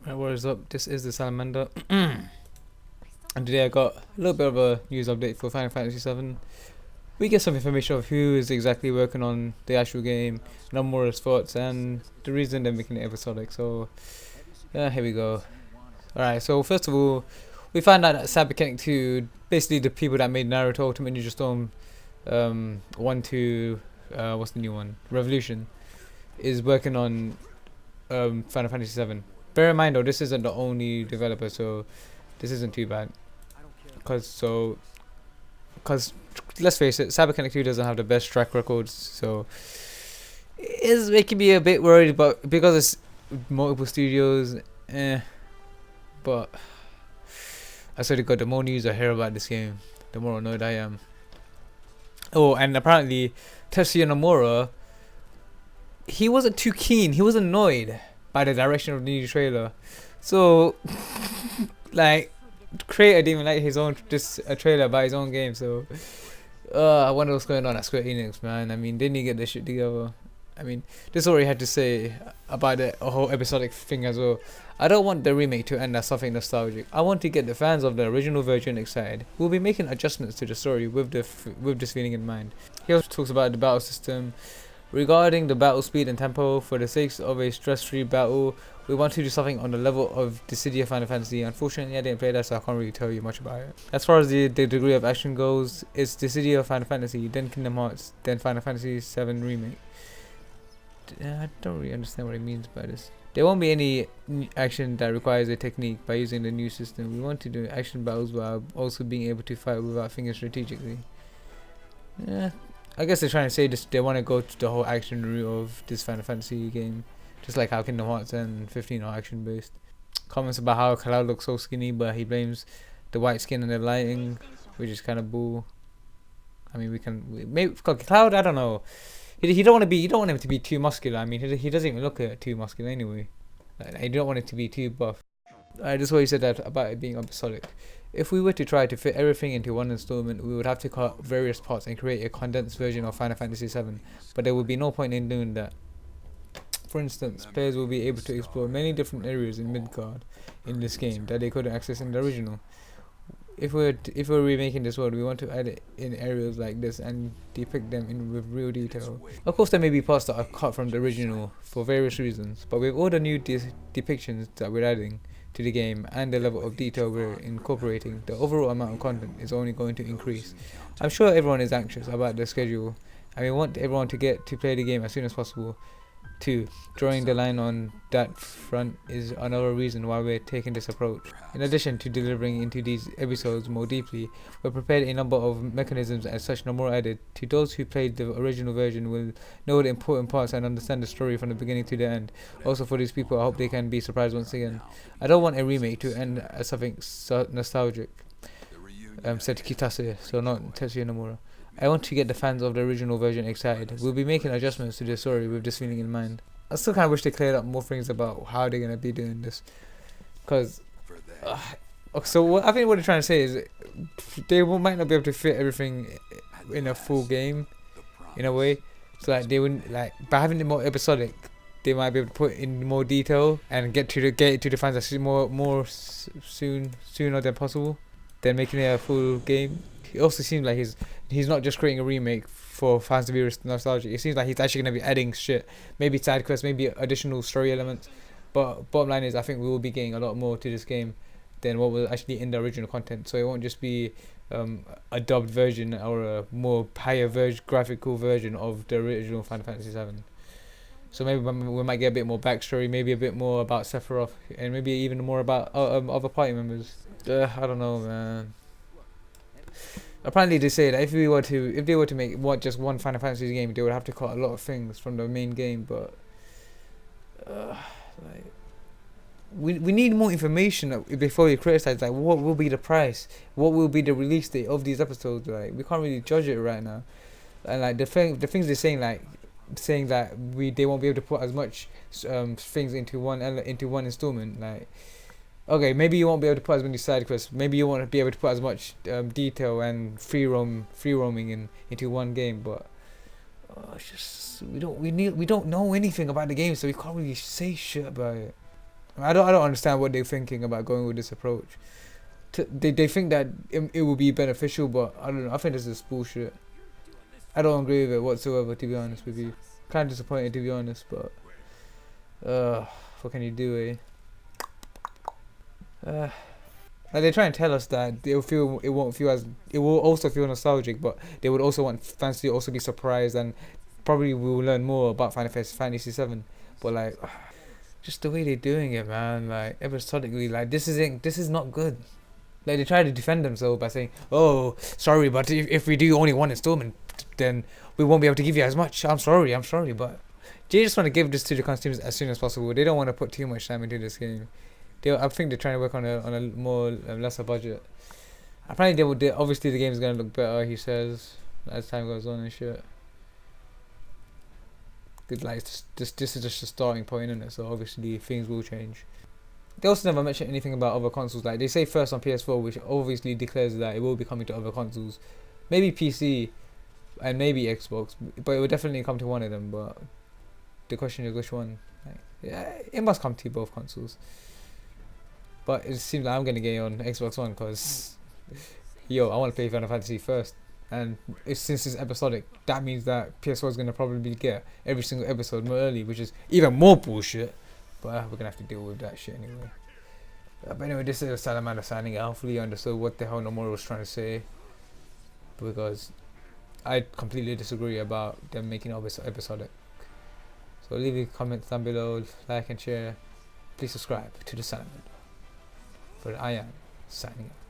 Right, what is up? This is the Salamander, and today I got a little bit of a news update for Final Fantasy 7. We get some information of who is exactly working on the actual game, Namora's thoughts, and the reason they're making it episodic. So, yeah, here we go. Alright, so first of all, we find out that CyberConect 2, basically the people that made Naruto Ultimate Ninja Storm 1 to, what's the new one? Revolution, is working on Final Fantasy 7. Bear in mind though, this isn't the only developer, so this isn't too bad. Cause let's face it, CyberConnect 2 doesn't have the best track records, so it's making me a bit worried about because it's multiple studios. But I swear to God, the more news I hear about this game, the more annoyed I am. Oh, and apparently, Tetsuya Namora, he wasn't too keen. He was annoyed by the direction of the new trailer. So, like, creator didn't even like his own a trailer by his own game. So, I wonder what's going on at Square Enix, man. I mean, they need to get this shit together. I mean, this is all he had to say about the whole episodic thing as well. I don't want the remake to end as something nostalgic. I want to get the fans of the original version excited. We'll be making adjustments to the story with this feeling in mind. He also talks about the battle system. Regarding the battle speed and tempo, for the sake of a stress-free battle, we want to do something on the level of the City of Final Fantasy. Unfortunately, I didn't play that, so I can't really tell you much about it. As far as the degree of action goes, it's the City of Final Fantasy, then Kingdom Hearts, then Final Fantasy 7 Remake. I don't really understand what it means by this. There won't be any action that requires a technique by using the new system. We want to do action battles while also being able to fight without thinking strategically. Yeah, I guess they're trying to say this. They want to go to the whole action route of this Final Fantasy game, just like how Kingdom Hearts and 15 are action based. Comments about how Cloud looks so skinny, but he blames the white skin and the lighting, which is kind of bull. I mean, maybe Cloud. I don't know. You don't want to be. You don't want him to be too muscular. I mean, he doesn't even look too muscular anyway. You don't want it to be too buff. This is why he said that about it being episodic. If we were to try to fit everything into one installment, we would have to cut various parts and create a condensed version of Final Fantasy VII, but there would be no point in doing that. For instance, players will be able to explore many different areas in Midgard in this game that they couldn't access in the original. If we're remaking this world, we want to add in areas like this and depict them with real detail. Of course, there may be parts that are cut from the original for various reasons, but with all the new depictions that we're adding to the game and the level of detail we're incorporating, the overall amount of content is only going to increase. I'm sure everyone is anxious about the schedule, and we want everyone to get to play the game as soon as possible. 2. Drawing the line on that front is another reason why we're taking this approach. In addition to delivering into these episodes more deeply, we've prepared a number of mechanisms as such no more added. To those who played the original version will know the important parts and understand the story from the beginning to the end. Also for these people, I hope they can be surprised once again. I don't want a remake to end as something so nostalgic, said Kitase, so not Tetsuya Nomura. I want to get the fans of the original version excited. We'll be making adjustments to the story with this feeling in mind. I still kind of wish they cleared up more things about how they're going to be doing this. Because, so I think what they're trying to say is they might not be able to fit everything in a full game, in a way. So like they wouldn't, like, by having it more episodic, they might be able to put in more detail and get it to the fans as sooner than possible than making it a full game. It also seems like he's not just creating a remake for fans to be nostalgic. It seems like he's actually going to be adding shit, maybe side quests, maybe additional story elements. But bottom line is, I think we will be getting a lot more to this game than what was actually in the original content. So it won't just be a dubbed version or a more higher graphical version of the original Final Fantasy VII. So maybe we might get a bit more backstory, maybe a bit more about Sephiroth, and maybe even more about other party members. I don't know, man. Apparently they say that if they were to make just one Final Fantasy game, they would have to cut a lot of things from the main game. But like, we need more information before we criticize. Like, what will be the price? What will be the release date of these episodes? Like, we can't really judge it right now. And like the things they're saying, like saying that they won't be able to put as much things into one installment. Like, okay, maybe you won't be able to put as many side quests. Maybe you won't be able to put as much detail and free roaming into one game. But it's just we don't know anything about the game, so we can't really say shit about it. I don't understand what they're thinking about going with this approach. They think that it will be beneficial, but I don't know. I think this is bullshit. I don't agree with it whatsoever, to be honest with you. Kind of disappointed, to be honest, but what can you do, eh? Like they try and tell us that it won't feel as, it will also feel nostalgic, but they would also want fans to also be surprised, and probably we will learn more about Final Fantasy 7. But like, just the way they're doing it, man, like episodically, like this is not good. Like they try to defend themselves by saying, "Oh, sorry, but if we do only one installment, then we won't be able to give you as much. I'm sorry, but they just want to give this to the consumers as soon as possible. They don't want to put too much time into this game. I think they're trying to work on a more lesser budget. Apparently, obviously the game is gonna look better. He says as time goes on and shit. Good, like this is just a starting point, isn't it? So obviously things will change. They also never mention anything about other consoles. Like they say first on PS4, which obviously declares that it will be coming to other consoles, maybe PC, and maybe Xbox, but it will definitely come to one of them. But the question is which one. Like, yeah, it must come to both consoles. But it seems like I'm gonna get on Xbox One because, yo, I want to play Final Fantasy first, and since it's episodic, that means that PS4 is gonna probably get every single episode more early, which is even more bullshit. But we're gonna have to deal with that shit anyway. But anyway, this is Salamander signing out. Hopefully you understood what the hell Namora was trying to say, because I completely disagree about them making it episodic. So leave your comments down below, like and share. Please subscribe to the Salamander. But I am signing out.